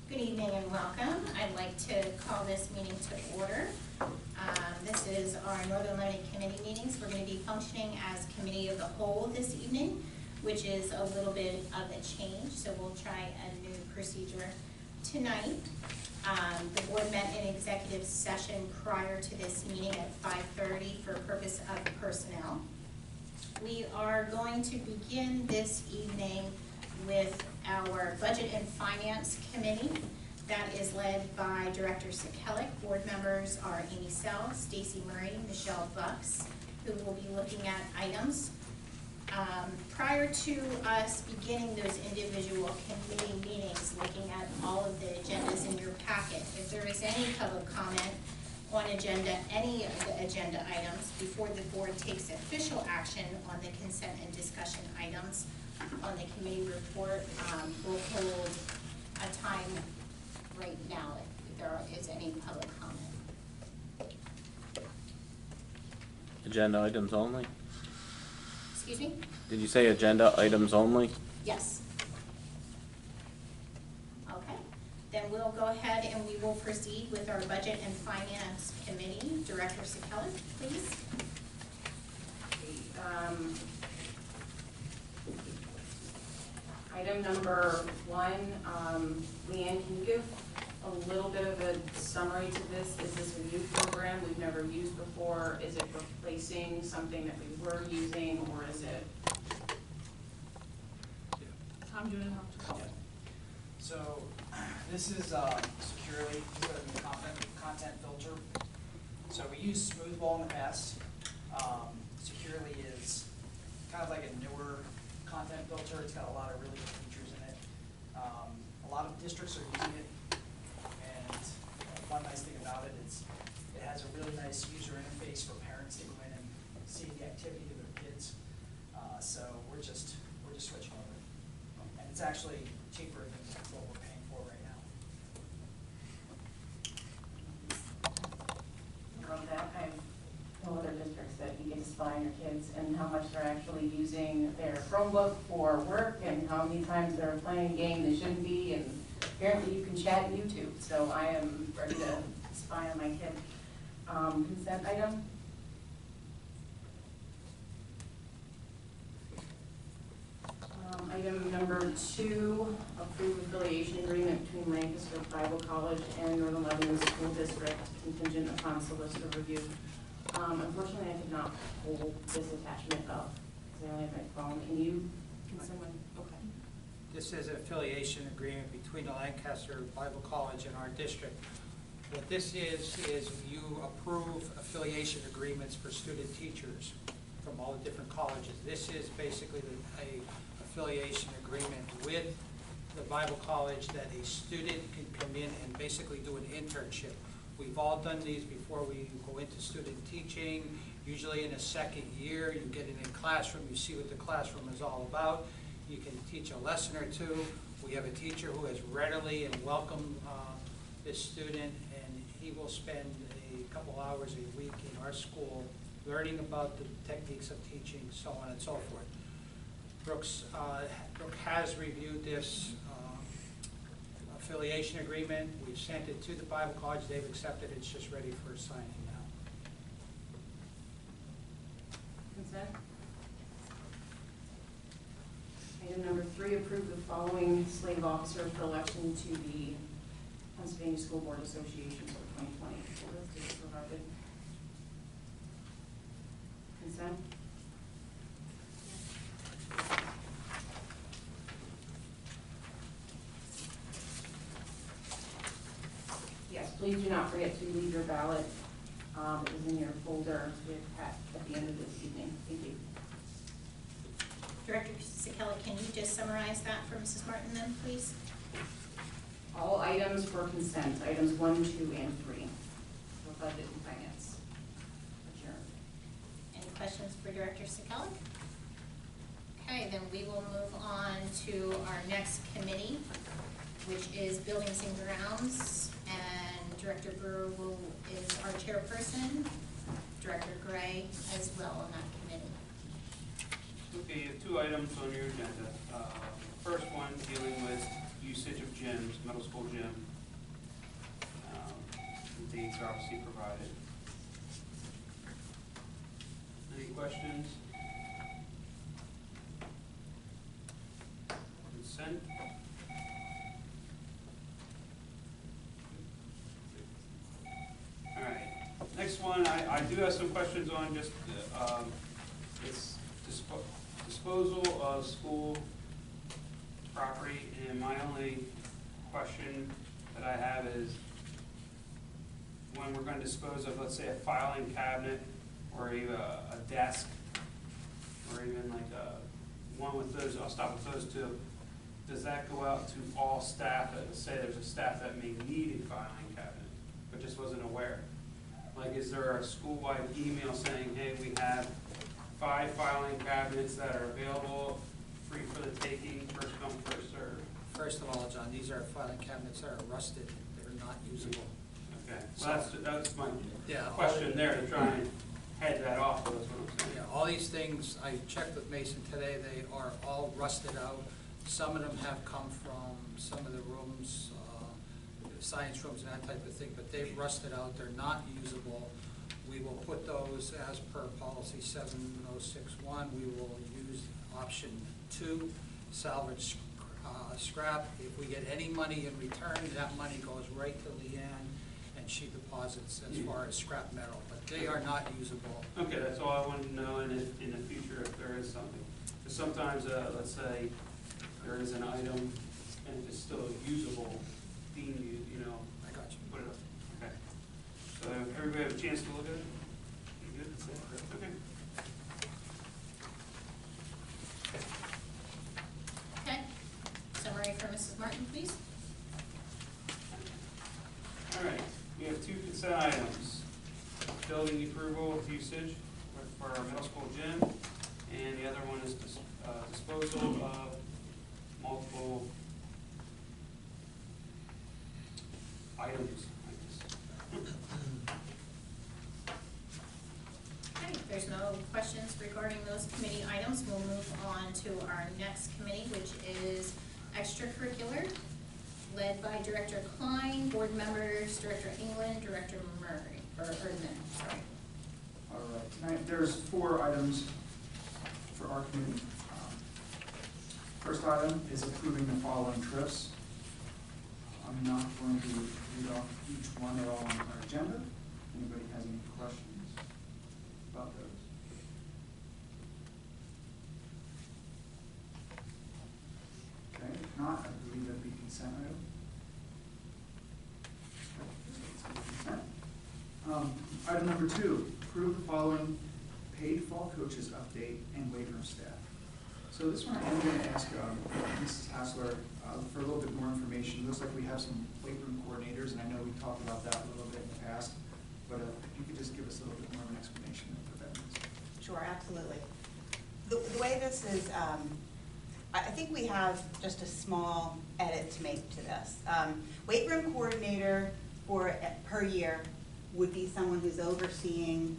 Good evening and welcome. I'd like to call this meeting to order. This is our Northern Lebanon Committee meetings. We're going to be functioning as Committee of the Whole this evening, which is a little bit of a change, so we'll try a new procedure tonight. The board met in executive session prior to this meeting at 5:30 for purpose of personnel. We are going to begin this evening with our Budget and Finance Committee. That is led by Director Sekelic. Board members are Amy Sells, Stacy Murray, Michelle Bucks, who will be looking at items. Prior to us beginning those individual committee meetings, looking at all of the agendas in your packet, if there is any public comment on any of the agenda items before the board takes official action on the consent and discussion items on the committee report, we'll hold a time right now if there is any public comment. Agenda items only? Excuse me? Did you say agenda items only? Yes. Okay, then we'll go ahead and we will proceed with our Budget and Finance Committee. Director Sekelic, please. Item number 1, Leanne, can you give a little bit of a summary to this? Is this a new program we've never used before? Is it replacing something that we were using, or is it? Tom, do you want to help? Yeah. So this is securely content filter. So we used Smoothball in the past. Securely is kind of like a newer content filter. It's got a lot of really good features in it. A lot of districts are using it, and one nice thing about it is it has a really nice user interface for parents to go in and see the activity of their kids. So we're just switching over, and it's actually cheaper than what we're paying for right now. Love that. I know other districts that you get to spy on your kids and how much they're actually using their Chromebook for work and how many times they're playing a game they shouldn't be, and apparently you can chat YouTube, so I am ready to spy on my kid. Consent item? Item number 2, approve affiliation agreement between Lancaster Bible College and Northern Lebanon School District contingent upon solicitor review. Unfortunately, I could not hold this attachment up because I only have my phone. Can someone? Okay. This is an affiliation agreement between the Lancaster Bible College and our district. What this is you approve affiliation agreements for student teachers from all the different colleges. This is basically a affiliation agreement with the Bible College that a student can come in and basically do an internship. We've all done these before we go into student teaching. Usually in a second year, you get in a classroom, you see what the classroom is all about. You can teach a lesson or two. We have a teacher who has readily and welcomed this student, and he will spend a couple hours a week in our school learning about the techniques of teaching, so on and so forth. Brooke has reviewed this affiliation agreement. We've sent it to the Bible College. They've accepted it. It's just ready for signing now. Consent? Item number 3, approve the following slate of officers for election to the Pennsylvania School Board Association for 2020. Consent? Yes, please do not forget to leave your ballot. It is in your folder at the end of this evening. Thank you. Director Sekela, can you just summarize that for Mrs. Martin then, please? All items for consent, items 1, 2, and 3, for budget and finance. Adjourned. Any questions for Director Sekela? Okay, then we will move on to our next committee, which is Buildings and Grounds, and Director Brewer is our chairperson, Director Gray as well on that committee. Okay, you have 2 items on your agenda. First one dealing with usage of gyms, middle school gym. The dates are obviously provided. Any questions? Consent? All right. Next one, I do have some questions on just, it's disposal of school property, and my only question that I have is when we're gonna dispose of, let's say, a filing cabinet, or even a desk, or even like one with those, I'll stop with those 2. Does that go out to all staff? Let's say there's a staff that may need a filing cabinet, but just wasn't aware. Like, is there a school-wide email saying, hey, we have 5 filing cabinets that are available, free for the taking, first come, first serve? First of all, John, these are filing cabinets that are rusted. They're not usable. Okay, well, that's my Yeah, question there, to try and head that off, that's what I'm saying. Yeah, all these things, I checked with Mason today, they are all rusted out. Some of them have come from some of the rooms, science rooms and that type of thing, but they've rusted out, they're not usable. We will put those as per policy 7061. We will use option 2, salvage scrap. If we get any money in return, that money goes right to Leanne, and she deposits as far as scrap metal, but they are not usable. Okay, that's all I wanted to know, and if, in the future, if there is something. Because sometimes, let's say, there is an item, and if it's still usable, being used, you know, I got you. put it up. Okay. So everybody have a chance to look at it? You good? That's it? Okay. Okay, summary for Mrs. Martin, please. All right, we have 2 consent items. Building approval of usage for our middle school gym, and the other one is disposal of multiple items, I guess. Okay, if there's no questions regarding those committee items, we'll move on to our next committee, which is extracurricular, led by Director Klein, board members, Director England, Director Murray, or Erdman, sorry. All right, tonight there's 4 items for our committee. First item is approving the following trips. I'm not going to read off each one, they're all on our agenda. Anybody has any questions about those? Okay, if not, I believe that'd be consent item. Consent. Item number 2, approve the following paid fall coaches update and weight room staff. So this one, I'm going to ask Mrs. Hassler for a little bit more information. It looks like we have some weight room coordinators, and I know we talked about that a little bit in the past, but if you could just give us a little bit more of an explanation of what that means. Sure, absolutely. The way this is, I think we have just a small edit to make to this. Weight room coordinator per year would be someone who's overseeing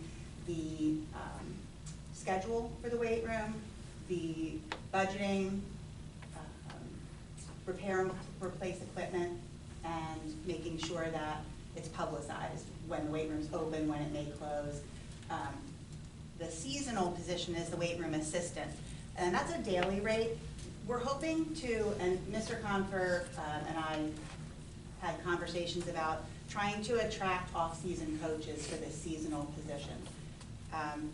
the schedule for the weight room, the budgeting, repair and replace equipment, and making sure that it's publicized when the weight room's open, when it may close. The seasonal position is the weight room assistant, and that's a daily rate. We're hoping to, and Mr. Confer and I had conversations about trying to attract off-season coaches for this seasonal position.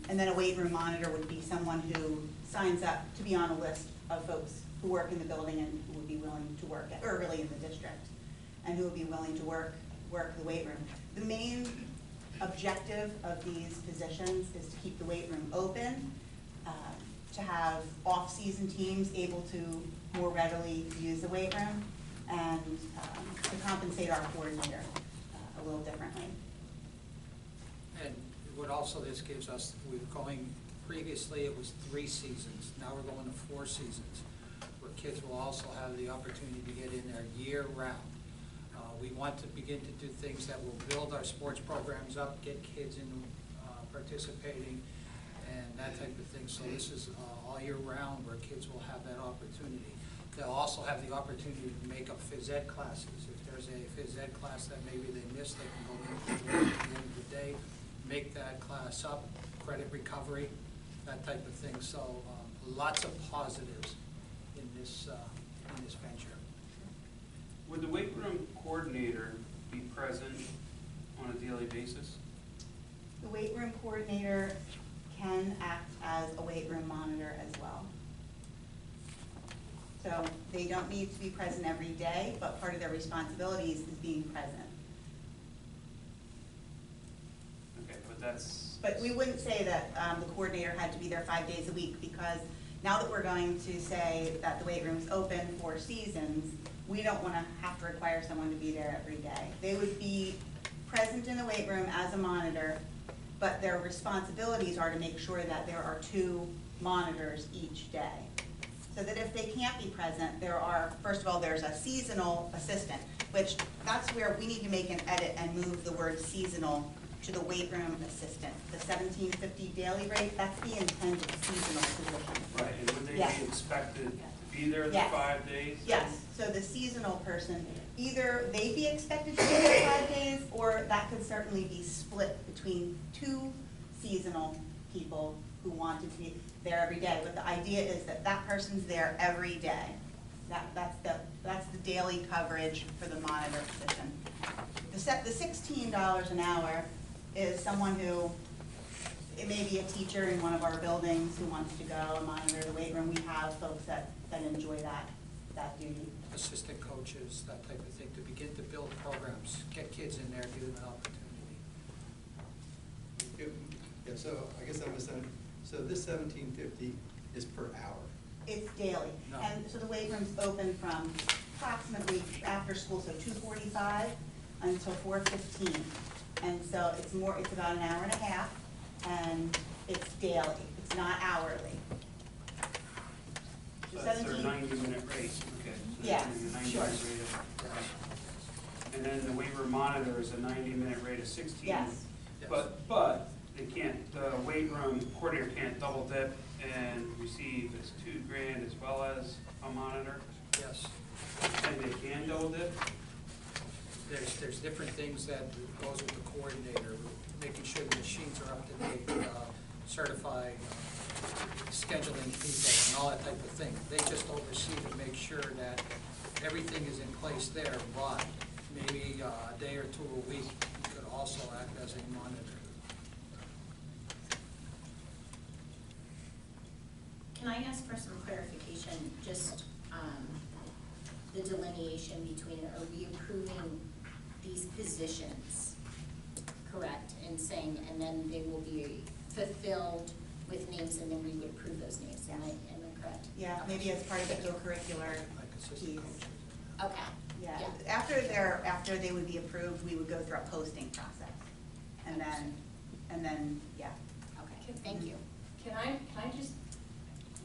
And then a weight room monitor would be someone who signs up to be on a list of folks who work in the building and who would be willing to work, or really in the district, and who would be willing to work the weight room. The main objective of these positions is to keep the weight room open, to have off-season teams able to more readily use the weight room, and to compensate our coordinator a little differently. And what also this gives us, we're going, previously it was 3 seasons, now we're going to 4 seasons, where kids will also have the opportunity to get in there year-round. We want to begin to do things that will build our sports programs up, get kids in participating, and that type of thing. So this is all year round where kids will have that opportunity. They'll also have the opportunity to make up phys ed classes. If there's a phys ed class that maybe they missed, they can go in at the end of the day, make that class up, credit recovery, that type of thing. So lots of positives in this venture. Would the weight room coordinator be present on a daily basis? The weight room coordinator can act as a weight room monitor as well. So they don't need to be present every day, but part of their responsibilities is being present. Okay, but that's... But we wouldn't say that the coordinator had to be there 5 days a week, because now that we're going to say that the weight room is open for seasons, we don't want to have to require someone to be there every day. They would be present in the weight room as a monitor, but their responsibilities are to make sure that there are 2 monitors each day. So that if they can't be present, there are, first of all, there's a seasonal assistant, which that's where we need to make an edit and move the word seasonal to the weight room assistant. The $17.50 daily rate, that's the intended seasonal position. Right, and would they Yes. be expected to be there the Yes. 5 days? Yes, so the seasonal person, either they'd be expected to be there 5 days, or that could certainly be split between 2 seasonal people who wanted to be there every day. But the idea is that that person's there every day. That's the daily coverage for the monitor position. The $16 an hour is someone who, it may be a teacher in one of our buildings who wants to go and monitor the weight room. We have folks that enjoy that duty. Assistant coaches, that type of thing, to begin to build programs, get kids in there, give them an opportunity. Yeah, so I guess I misunderstood. So this $17.50 is per hour? It's daily. No. And so the weight room's open from approximately after school, so 2:45 until 4:15. And so it's about an hour and a half, and it's daily. It's not hourly. So that's their 90-minute rate, okay. So Yes, they're doing a sure. 90-minute rate of- And then the weight room monitor is a 90-minute rate of 16. Yes. Yes. But they can't, the weight room coordinator can't double dip and receive this $2,000 as well as a monitor? Yes. And they can double dip? There's different things that goes with the coordinator, making sure the machines are up to date, certified, scheduling people and all that type of thing. They just oversee to make sure that everything is in place there, but maybe a day or 2 a week, you could also act as a monitor. Can I ask for some clarification, just the delineation between, are we approving these positions, correct? And saying, and then they will be fulfilled with names, and then we would approve those names, am I correct? Yeah, maybe as part of the co-curricular Like assistant piece. coaches. Okay. Yeah, after they would be approved, we would go through a posting process. And then, yeah. Okay, thank you. Can I just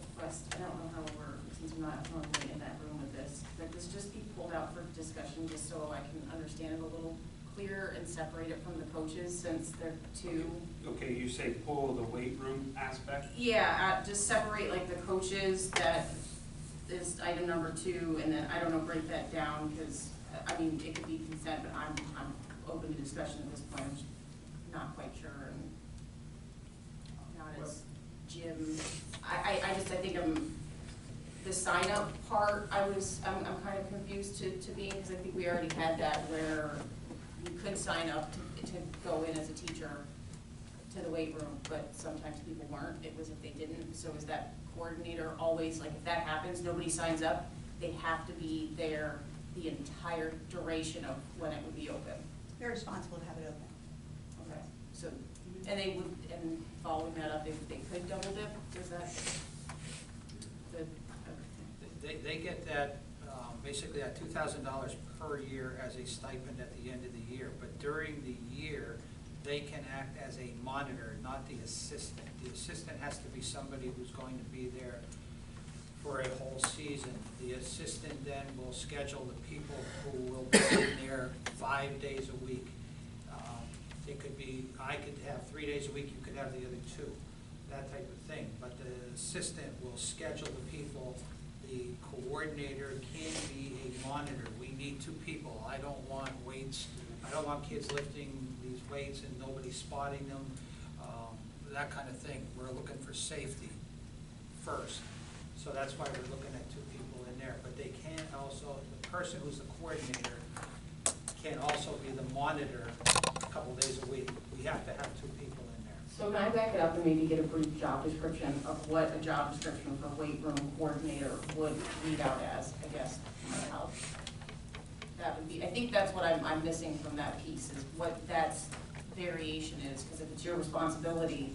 request, I don't know how we're, since I'm not normally in that room with this, that this just be pulled out for discussion, just so I can understand it a little clearer and separate it from the coaches, since they're 2. Okay, you say pull the weight room aspect? Yeah, just separate like the coaches, that is item number 2, and then, I don't know, break that down, because, I mean, it could be consent, but I'm open to discussion at this point, I'm just not quite sure, and not as Jim, I think the sign up part, I'm kind of confused to be, because I think we already had that where you could sign up to go in as a teacher to the weight room, but sometimes people weren't, it was if they didn't. So is that coordinator always, like, if that happens, nobody signs up, they have to be there the entire duration of when it would be open? They're responsible to have it open. Okay, so, and they would, and following that up, they could double dip, does that? They get that, basically that $2,000 per year as a stipend at the end of the year. But during the year, they can act as a monitor, not the assistant. The assistant has to be somebody who's going to be there for a whole season. The assistant then will schedule the people who will be in there 5 days a week. It could be, I could have 3 days a week, you could have the other 2, that type of thing. But the assistant will schedule the people. The coordinator can be a monitor. We need 2 people. I don't want weights, I don't want kids lifting these weights and nobody spotting them, that kind of thing. We're looking for safety first. So that's why we're looking at 2 people in there. But they can also, the person who's the coordinator can also be the monitor a couple days a week. We have to have 2 people in there. So can I back it up and maybe get a brief job description of what a job description for weight room coordinator would read out as, I guess, to my help? That would be, I think that's what I'm missing from that piece, is what that variation is, because if it's your responsibility,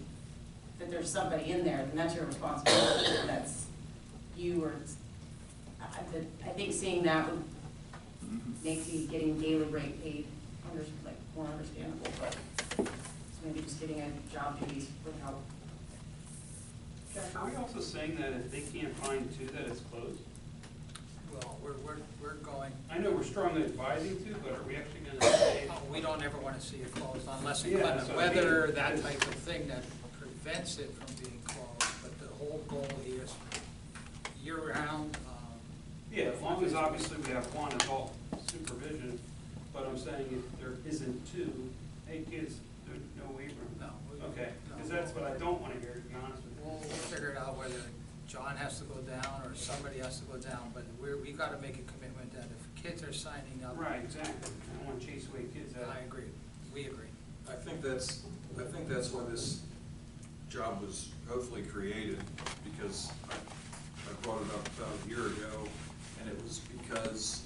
that there's somebody in there, then that's your responsibility, and that's you, or, I think seeing that would make the getting daily rate paid more understandable, but so maybe just getting a job duties would help. Are we also saying that if they can't find 2, that it's closed? Well, we're going, I know we're strongly advising to, but are we actually going to say? we don't ever want to see it closed unless Yeah, inclement so weather, maybe that it's- type of thing that prevents it from being closed. But the whole goal here is year-round. Yeah, as long as obviously we have 1 adult supervision, but I'm saying if there isn't 2, hey kids, there's no weight room. No. Okay, no. because that's what I don't want to hear, to be honest with you. We'll figure it out whether John has to go down or somebody has to go down, but we got to make a commitment that if kids are signing up. Right, exactly. I don't want to chase away kids out. I agree. We agree. I think that's why this job was hopefully created, because I brought it up about a year ago, and it was because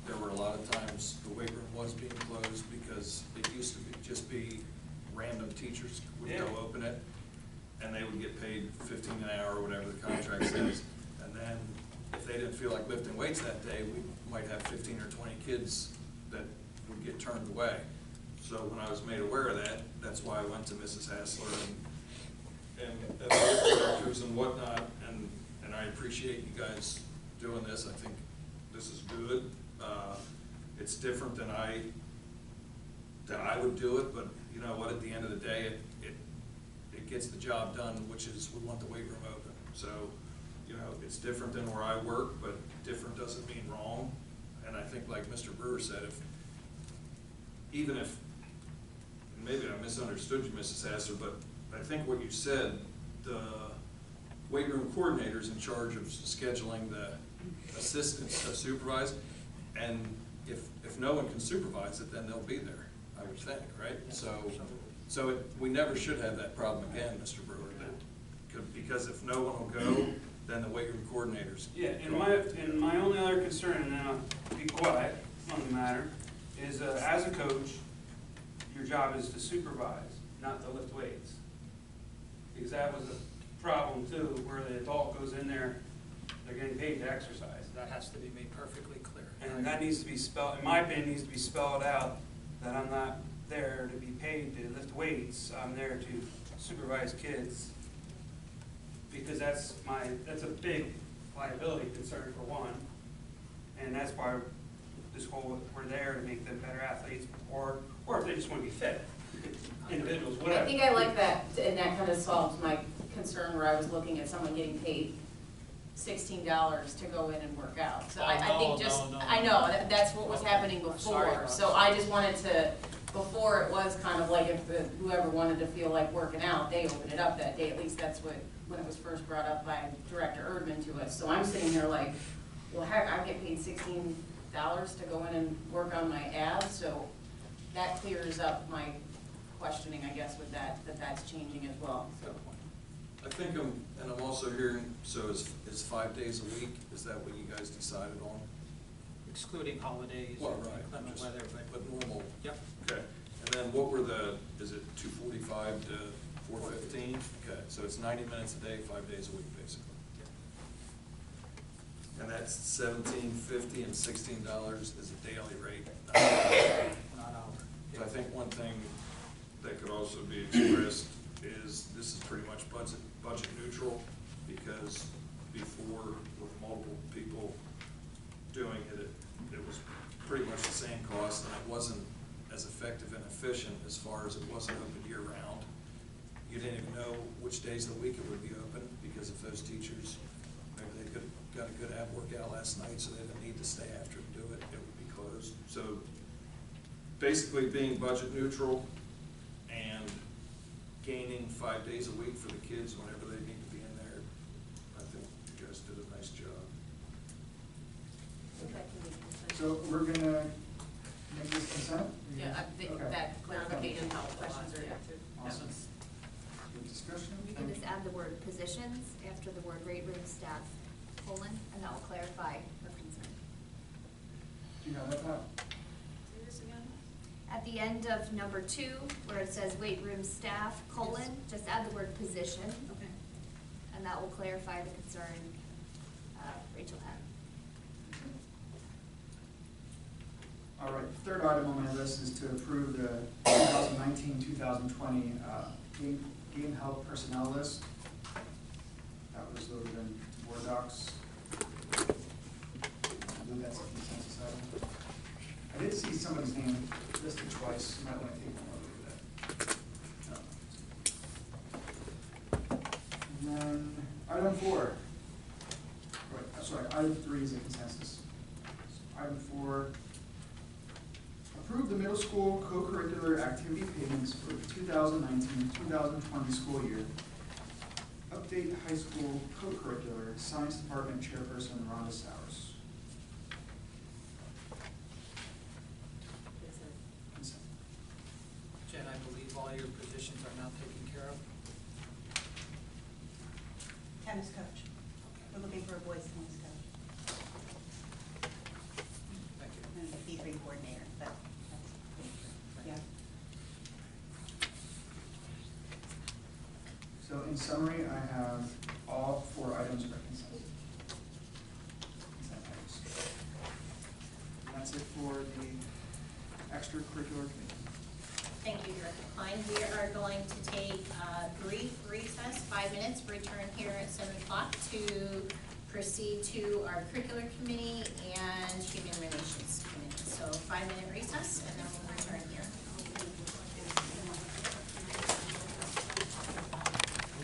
there were a lot of times the weight room was being closed because it used to just be random teachers would go open it, and they would get paid $15 an hour or whatever the contract says. And then if they didn't feel like lifting weights that day, we might have 15 or 20 kids that would get turned away. So when I was made aware of that, that's why I went to Mrs. Hassler and the directors and whatnot, and I appreciate you guys doing this. I think this is good. It's different than I would do it, but you know what, at the end of the day, it gets the job done, which is we want the weight room open. So, you know, it's different than where I work, but different doesn't mean wrong. And I think like Mr. Brewer said, even if, maybe I misunderstood you, Mrs. Hassler, but I think what you said, the weight room coordinator's in charge of scheduling the assistants to supervise, and if no one can supervise it, then they'll be there, I would think, right? So we never should have that problem again, Mr. Brewer, because if no one will go, then the weight room coordinators. Yeah, and my only other concern, and then I'll be quiet on the matter, is as a coach, your job is to supervise, not to lift weights. Because that was a problem too, where the adult goes in there, they're getting paid to exercise. That has to be made perfectly clear. And that needs to be spelled, in my opinion, needs to be spelled out, that I'm not there to be paid to lift weights, I'm there to supervise kids. Because that's a big liability concern for one, and that's why we're there to make them better athletes, or if they just want to be fit individuals, whatever. I think I like that, and that kind of solves my concern where I was looking at someone getting paid $16 to go in and work out. So I think just, no. I know, that's what was happening Sorry before. about So that. I just wanted to, before it was kind of like if whoever wanted to feel like working out, they opened it up that day. At least that's what, when it was first brought up by Director Erdman to us. So I'm sitting here like, well, heck, I get paid $16 to go in and work on my abs. So that clears up my questioning, I guess, with that's changing as well. So. I think I'm also hearing, so is 5 days a week, is that what you guys decided on? Excluding holidays Well, and right, inclement just- weather, but normal. Yep. Okay, and then what were is it 2:45 to 4:15? Okay, so it's 90 minutes a day, 5 days a week, basically. And that's $17.50 and $16 is a daily rate. Not hour. So I think one thing that could also be expressed is this is pretty much budget neutral, because before, with multiple people doing it, it was pretty much the same cost, and it wasn't as effective and efficient as far as it wasn't open year-round. You didn't even know which days of the week it would be open, because if those teachers, maybe they got a good ab workout last night, so they didn't need to stay after to do it, it would be closed. So basically being budget neutral and gaining 5 days a week for the kids whenever they need to be in there, I think you guys did a nice job. So we're gonna make this consent? Yeah, I think Okay. that clarification helps. Questions are answered. Awesome. Good discussion? We can just add the word positions after the word weight room staff, colon, and that will clarify her concern. Do you have that, Pat? Say this again? At the end of number 2, where it says weight room staff, colon, just add the word position, Okay. and that will clarify the concern Rachel had. All right, third item on my list is to approve the 2019-2020 game health personnel list. That was loaded in Word docs. I believe that's a consensus item. I did see somebody's name listed twice. You might want to take one look at that. And then item 4. Right, sorry, item 3 is a consensus. Item 4. Approve the middle school co-curricular activity payments for the 2019-2020 school year. Update high school co-curricular science department chairperson Rhonda Sowers. Consent. Jen, I believe all your positions are now taken care of. Tennis coach. We're looking for a boys tennis coach Thank you. and a B3 coordinator, but that's, yeah. So in summary, I have all 4 items for consent. Consent items. And that's it for the extracurricular committee. Thank you, Director Klein. We are going to take a brief recess, 5 minutes, return here at 7 o'clock to proceed to our curricular committee and human relations committee. So 5-minute recess, and then we'll